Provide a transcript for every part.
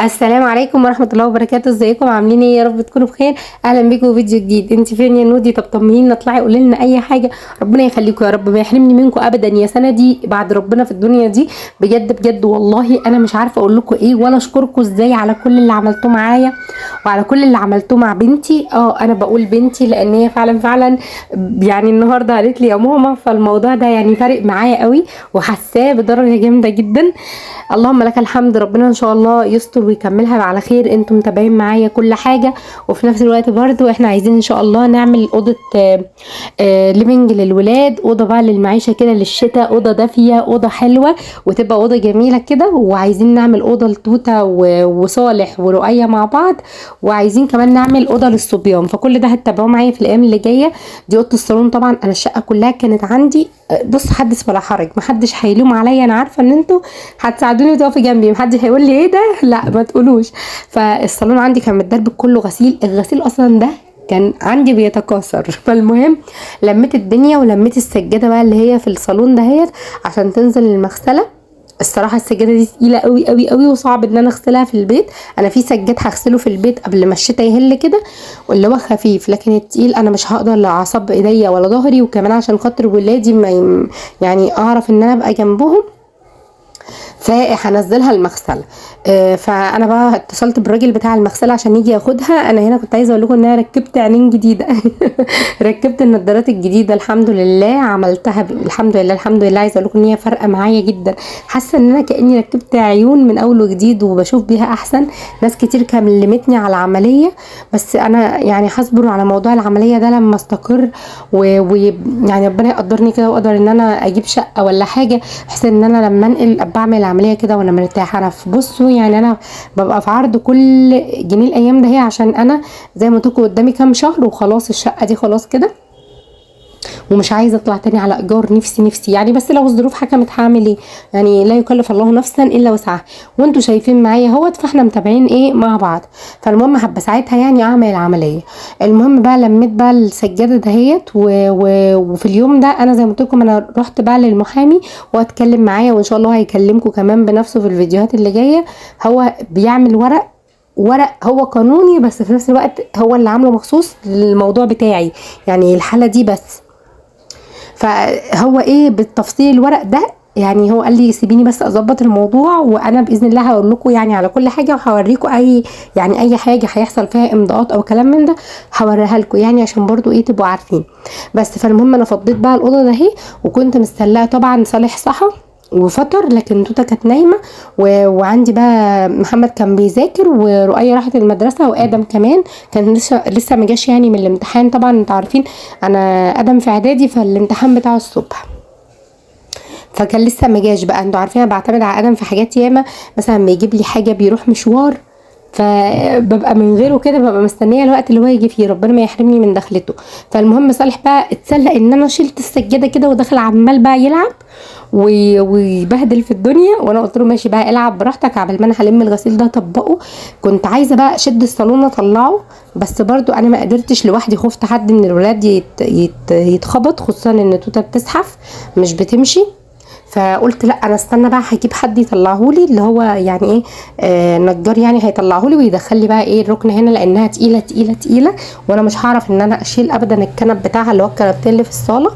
السلام عليكم ورحمة الله وبركاته. ازيكم عاملين ايه؟ يا رب تكونوا بخير. اهلا بيكم في فيديو جديد. انت فين يا نودي؟ طب طمنينا، اطلعي قولي لنا اي حاجة. ربنا يخليكم يا رب، ما يحرمني منكم ابدا يا سنة دي بعد ربنا في الدنيا دي. بجد بجد والله انا مش عارفة اقول لكم ايه ولا اشكركم ازاي على كل اللي عملتوه معايا وعلى كل اللي عملتوه مع بنتي. انا بقول بنتي لان هي فعلا فعلا يعني النهارده قالت لي يا ماما، فالموضوع ده يعني فارق معايا قوي وحساه بدرجة جامدة جدا. اللهم لك الحمد. ربنا ان شاء الله يستر ويكملها على خير. انتم متابعين معايا كل حاجه، وفي نفس الوقت برضو احنا عايزين ان شاء الله نعمل اوضه ليفنج للولاد، اوضه بقى للمعيشه كده للشتاء، اوضه دافيه، اوضه حلوه وتبقى اوضه جميله كده. وعايزين نعمل اوضه لتوته وصالح ورؤيه مع بعض، وعايزين كمان نعمل اوضه للصبيان. فكل ده هتتابعوه معايا في الايام اللي جايه. دي اوضه الصالون. طبعا انا الشقه كلها كانت عندي، بص حدث ولا حرج، محدش هيلوم عليا. انا عارفه ان انتوا هتساعدوني وتقفي جنبي، محدش هيقول لي ايه ده، لا ما تقولوش. فالصالون عندي كان متدرب كله غسيل، الغسيل اصلا ده كان عندي بيتكاثر. فالمهم لميت الدنيا ولميت السجاده بقى اللي هي في الصالون دهيت عشان تنزل المغسله. الصراحه السجاده دي تقيله قوي قوي قوي وصعب ان انا اغسلها في البيت. انا في سجاد هغسله في البيت قبل ما الشتاء يهل كده واللي هو خفيف، لكن التقيل انا مش هقدر لا اعصب ايديا ولا ظهري، وكمان عشان خاطر ولادي ما يعني اعرف ان انا ابقى جنبهم، فهنزلها المغسله. فانا بقى اتصلت بالراجل بتاع المغسله عشان يجي ياخدها. انا هنا كنت عايزه اقول لكم ان انا ركبت عينين جديده. ركبت النضارات الجديده الحمد لله، عملتها الحمد لله الحمد لله. عايزه اقول لكم ان هي فارقه معايا جدا، حاسه ان انا كاني ركبت عيون من اول وجديد وبشوف بيها احسن. ناس كتير كلمتني على العمليه، بس انا يعني هصبر على موضوع العمليه ده لما استقر ويعني ربنا يقدرني كده واقدر ان انا اجيب شقه ولا حاجه، بحيث ان انا لما انقل ابقى اعمل العمليه كده وانا مرتاحه. انا بصوا يعني انا ببقى في عرض كل جميل الايام ده، هي عشان انا زي ما قلت لكم قدامي كام شهر وخلاص الشقه دي خلاص كده، ومش عايزه اطلع تاني على ايجار. نفسي يعني، بس لو الظروف حكمت هعمل ايه؟ يعني لا يكلف الله نفسا الا وسعها. وانتوا شايفين معايا اهوت، فاحنا متابعين ايه مع بعض. فالمهم حابه ساعتها يعني اعمل العمليه. المهم بقى لميت بقى السجاده دهيت وفي اليوم ده انا زي ما قلت لكم انا رحت بقى للمحامي واتكلم معايا، وان شاء الله هيكلمكم كمان بنفسه في الفيديوهات اللي جايه. هو بيعمل ورق هو قانوني، بس في نفس الوقت هو اللي عامله مخصوص للموضوع بتاعي، يعني الحاله دي بس. فهو ايه بالتفصيل الورق ده، يعني هو قال لي سيبيني بس اظبط الموضوع وانا باذن الله هقول لكم يعني على كل حاجه، وهوريكم يعني اي حاجه هيحصل فيها امضاءات او كلام من ده هوريها لكم، يعني عشان برضو ايه تبقوا عارفين. بس فالمهم انا فضيت بقى الاوضه ده اهي، وكنت مستلاها طبعا. صالح صحى وفطر، لكن توته كانت نايمه وعندي بقى محمد كان بيذاكر، ورؤية راحت المدرسه، وادم كمان كان لسه ما جاش يعني من الامتحان. طبعا انتوا عارفين انا ادم في اعدادي، فالامتحان بتاعه الصبح، فكان لسه ما جاش. بقى انتوا عارفين انا بعتمد على ادم في حاجات ياما، مثلا ما يجيب لي حاجه بيروح مشوار فببقى من غيره كده، ببقى مستنيه الوقت اللي هو يجي فيه، ربنا ما يحرمني من دخلته. فالمهم صالح بقى اتسلق ان انا شلت السجاده كده ودخل عمال بقى يلعب ويبهدل في الدنيا، وانا قلت له ماشي بقى العب براحتك عبال ما انا هلم الغسيل ده اطبقه. كنت عايزه بقى اشد الصالون اطلعه، بس برضو انا ما قدرتش لوحدي، خفت حد من الولاد يتخبط، خصوصا ان توته بتزحف مش بتمشي. فقلت لا انا استنى بقى هجيب حد يطلعهولي، اللي هو يعني ايه نجار يعني هيطلعهولي ويدخل لي بقى ايه الركنه هنا، لانها تقيله تقيله تقيله، وانا مش هعرف ان انا اشيل ابدا الكنب بتاعها اللي هو الكنبتين اللي في الصاله،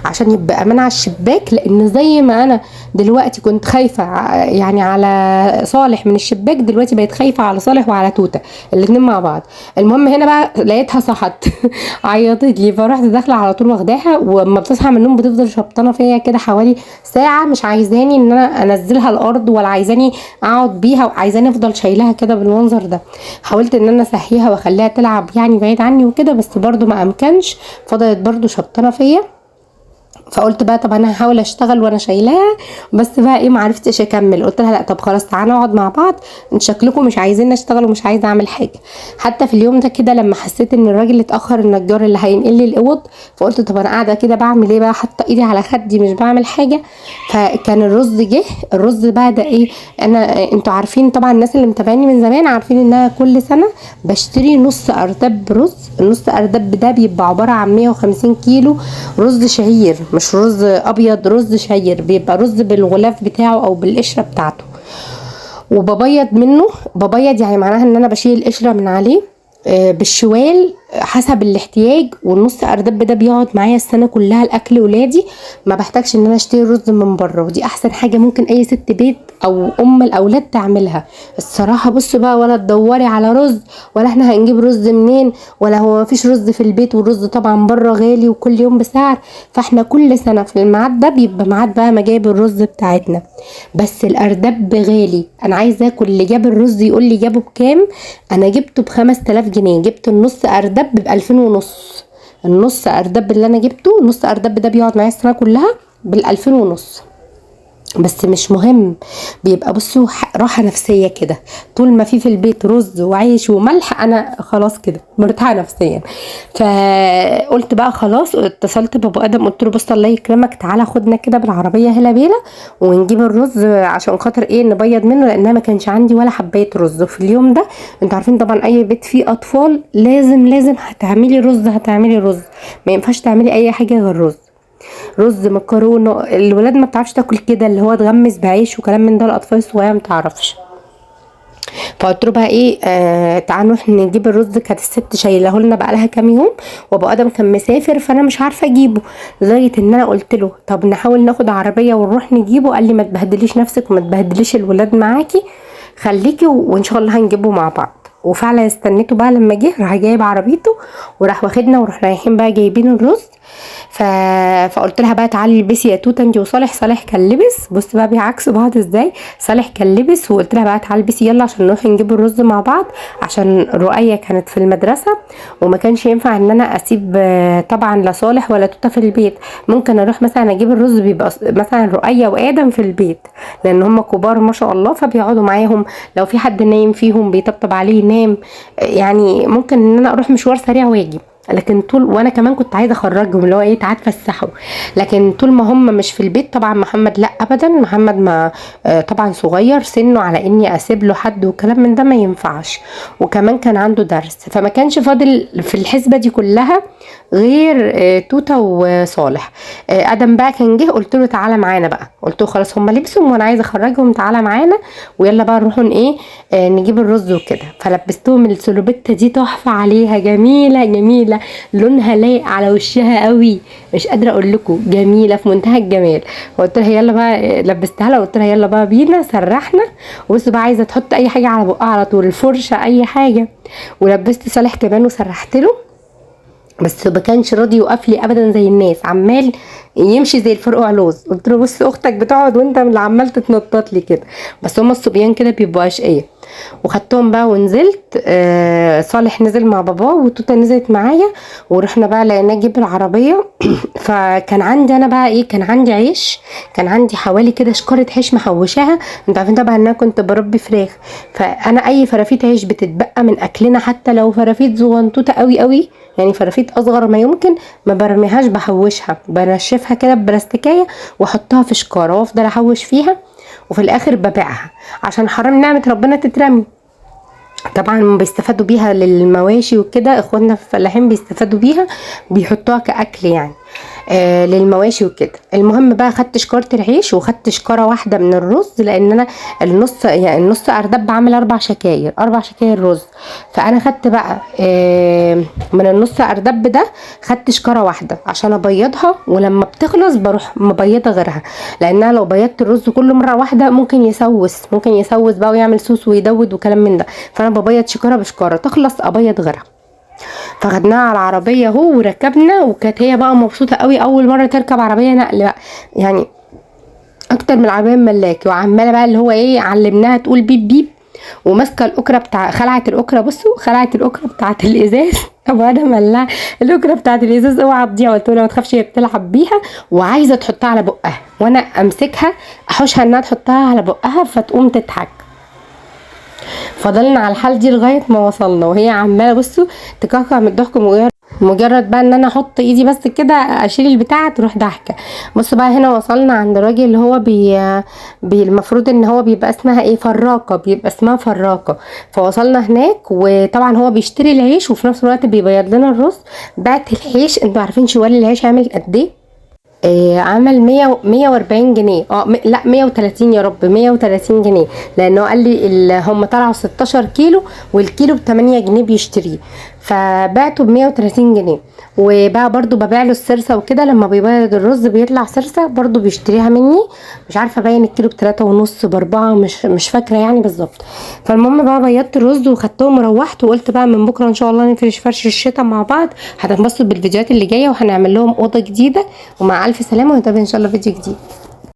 عشان يبقى امان على الشباك. لان زي ما انا دلوقتي كنت خايفه يعني على صالح من الشباك، دلوقتي بقيت خايفه على صالح وعلى توته الاتنين مع بعض. المهم هنا بقى لقيتها صحت. عيطت لي، فرحت داخله على طول واخداها، واما بتصحى من النوم بتفضل شبطانه فيا كده حوالي ساعه، مش عايزاني ان انا انزلها الارض ولا عايزاني اقعد بيها، وعايزاني افضل شايلها كده بالمنظر ده. حاولت ان انا اسهيها واخليها تلعب يعني بعيد عني وكده، بس برضو ما امكنش، فضلت برضو شبطانه فيا. فقلت بقى طب انا هحاول اشتغل وانا شايلاها، بس بقى ايه معرفتش اكمل. قلت لها لا طب خلاص تعالى نقعد مع بعض، انت شكلكم مش عايزين اشتغل ومش عايزه اعمل حاجه. حتى في اليوم ده كده لما حسيت ان الراجل اتاخر، النجار اللي هينقل لي الاوض، فقلت طب انا قاعده كده بعمل ايه بقى، حاطه ايدي على خدي مش بعمل حاجه. فكان الرز جه. الرز بقى ده ايه، انتوا عارفين طبعا الناس اللي متابعيني من زمان عارفين ان انا كل سنه بشتري نص ارداب رز. النص ارداب ده بيبقى عباره عن 150 كيلو رز شعير، مش رز ابيض، رز شعير، بيبقى رز بالغلاف بتاعه او بالقشره بتاعته. وببيض منه. ببيض يعني معناها ان انا بشيل القشره من عليه بالشوال حسب الاحتياج. والنص اردب ده بيقعد معايا السنه كلها لاكل ولادي، ما بحتاجش ان انا اشتري رز من بره، ودي احسن حاجه ممكن اي ست بيت او ام الاولاد تعملها الصراحه. بصوا بقى، ولا تدوري على رز، ولا احنا هنجيب رز منين، ولا هو مفيش رز في البيت، والرز طبعا بره غالي وكل يوم بسعر. فاحنا كل سنه في الميعاد ده بيبقى ميعاد بقى مجايب الرز بتاعتنا. بس الاردب غالي، انا عايزه اكل. اللي جاب الرز يقول لي جابه بكام. انا جبته ب5000 جنيه، جبت النص اردب ب2500. النص اردب اللي انا جبته، النص اردب ده بيقعد معايا السنه كلها ب2500. بس مش مهم، بيبقى بصوا راحه نفسيه كده. طول ما في البيت رز وعيش وملح انا خلاص كده مرتاحه نفسيا. فقلت بقى خلاص، اتصلت بابو ادم قلت له بص الله يكرمك تعالى خدنا كده بالعربيه هلا بيلا ونجيب الرز عشان خاطر ايه نبيض منه، لان ما كانش عندي ولا حبايه رز في اليوم ده. انتوا عارفين طبعا اي بيت فيه اطفال لازم هتعملي رز، هتعملي رز، ما ينفعش تعملي اي حاجه غير رز. رز مكرونه. الولاد ما بتعرفش تاكل كده اللي هو تغمس بعيش وكلام من ده، الاطفال الصغيره ما تعرفش. فقلت له بقى ايه، تعالوا نروح نجيب الرز. كانت الست شايله لنا بقى لها كام يوم، وابو ادم كان مسافر فانا مش عارفه اجيبه، لدرجه ان انا قلت له طب نحاول ناخد عربيه ونروح نجيبه. قال لي ما تبهدليش نفسك وما تبهدليش الولاد معاكي، خليكي وان شاء الله هنجيبه مع بعض. وفعلا استنيته بقى لما جه، راح جايب عربيته وراح واخدنا ورحنا رايحين بقى جايبين الرز. فقلت لها بقى تعالي البسي يا توته انت وصالح. صالح كان لبس، بص بقى بيعكسوا بعض ازاي. صالح كان لبس وقلت لها بقى تعالي البسي يلا عشان نروح نجيب الرز مع بعض، عشان رؤية كانت في المدرسه وما كانش ينفع ان انا اسيب طبعا لا صالح ولا توته في البيت. ممكن اروح مثلا اجيب الرز، بيبقى مثلا رؤية وادم في البيت لان هم كبار ما شاء الله، فبيقعدوا معاهم. لو في حد نايم فيهم بيطبطب عليه ينام، يعني ممكن ان انا اروح مشوار سريع واجي. لكن طول، وانا كمان كنت عايزه اخرجهم اللي هو ايه تعال اتفسحوا، لكن طول ما هم مش في البيت. طبعا محمد لا ابدا، محمد ما طبعا صغير سنه على اني اسيب له حد وكلام من ده ما ينفعش، وكمان كان عنده درس، فما كانش فاضل في الحسبه دي كلها غير توته وصالح. ادم بقى كان جه، قلت له تعالى معانا بقى، قلت له خلاص هم لبسهم وانا عايزه اخرجهم تعالى معانا ويلا بقى نروحوا ايه نجيب الرز وكده. فلبستهم السلوبيتا دي تحفه عليها، جميله جميله، لونها لايق على وشها قوي، مش قادره اقول لكم جميله في منتهى الجمال. وقلت لها يلا بقى، لبستها لها وقلت لها يلا بقى بينا سرحنا. وبصوا بقى عايزه تحط اي حاجه على بقها على طول، الفرشه اي حاجه. ولبست صالح كمان وسرحت له، بس ما كانش راضي يوقف لي ابدا زي الناس، عمال يمشي زي الفرقع لوز. قلت له بص اختك بتقعد وانت اللي عمال تتنطط لي كده، بس هم الصبيان كده بيبقوا اشقية. وخدتهم بقى ونزلت. صالح نزل مع باباه وتوته نزلت معايا، ورحنا بقى لقيناه جيب العربيه. فكان عندي انا بقى ايه، كان عندي عيش، كان عندي حوالي كده شكاره عيش محوشاها. انتوا عارفين طبعا ان انا كنت بربي فراخ، فانا اي فرافيت عيش بتتبقى من اكلنا حتى لو فرافيت زغنطوطه قوي قوي، يعني فرافيت اصغر ما يمكن، ما برميهاش، بحوشها، بنشفها كده ببلاستيكيه واحطها في شكاره وافضل احوش فيها، وفي الاخر ببيعها عشان حرام نعمه ربنا تترمي. طبعا بيستفادوا بيها للمواشي وكده، اخواتنا في الفلاحين بيستفادوا بيها، بيحطوها كاكل يعني للمواشي وكده. المهم بقى خدت شكاره العيش وخدت شكاره واحده من الرز، لان انا النص يعني النص اردب عامل 4 شكاير، 4 شكاير رز. فانا خدت بقى من النص اردب ده خدت شكاره واحده عشان ابيضها، ولما بتخلص بروح مبيضه غيرها، لانها لو بيضت الرز كل مره واحده ممكن يسوس، ممكن يسوس بقى ويعمل صوص ويدود وكلام من ده. فانا ببيض شكاره بشكاره، تخلص ابيض غيرها. فخدناها على العربيه اهو وركبنا، وكانت هي بقى مبسوطه قوي، اول مره تركب عربيه نقل بقى يعني اكتر من العربيه الملاكي، وعماله بقى اللي هو ايه علمناها تقول بيب بيب، وماسكه الاكره بتاع خلعت الاكره. بصوا خلعت الاكره بتاعت الازاز. ابو ادم قال لها الاكره بتاعت الازاز اوعى تضيع، قلت لها ما تخافش هي بتلعب بيها وعايزه تحطها على بقها، وانا امسكها احوشها انها تحطها على بقها فتقوم تضحك. فضلنا على الحال دي لغايه ما وصلنا، وهي عماله بصوا تكهكه من الضحك، مجرد بقى ان انا احط ايدي بس كده اشيل البتاعه تروح ضحكه. بصوا بقى هنا وصلنا عند الراجل اللي هو المفروض ان هو بيبقى اسمها ايه فراقه، بيبقى اسمها فراقه. فوصلنا هناك، وطبعا هو بيشتري العيش وفي نفس الوقت بيبيض لنا الرز. بعت العيش، انتوا عارفين شوال العيش عامل قد ايه؟ عمل 140 جنيه. لا 130 يا رب، 130 جنيه، لانه قال لي هم طلعوا 16 كيلو والكيلو ب8 جنيه بيشتريه، فبعته ب130 جنيه. وبقى برضو ببيع له السرسه وكده، لما بيبيض الرز بيطلع سرسه برضو بيشتريها مني. مش عارفه باين الكيلو ب3.5 ب4، مش فاكره يعني بالظبط. فالمهم بقى بيضت الرز وخدتهم وروحت، وقلت بقى من بكره ان شاء الله نفرش فرش الشتاء مع بعض. هتنبسطوا بالفيديوهات اللي جايه، وهنعمل لهم اوضه جديده. ومع الف سلامه، ونتقابل ان شاء الله فيديو جديد.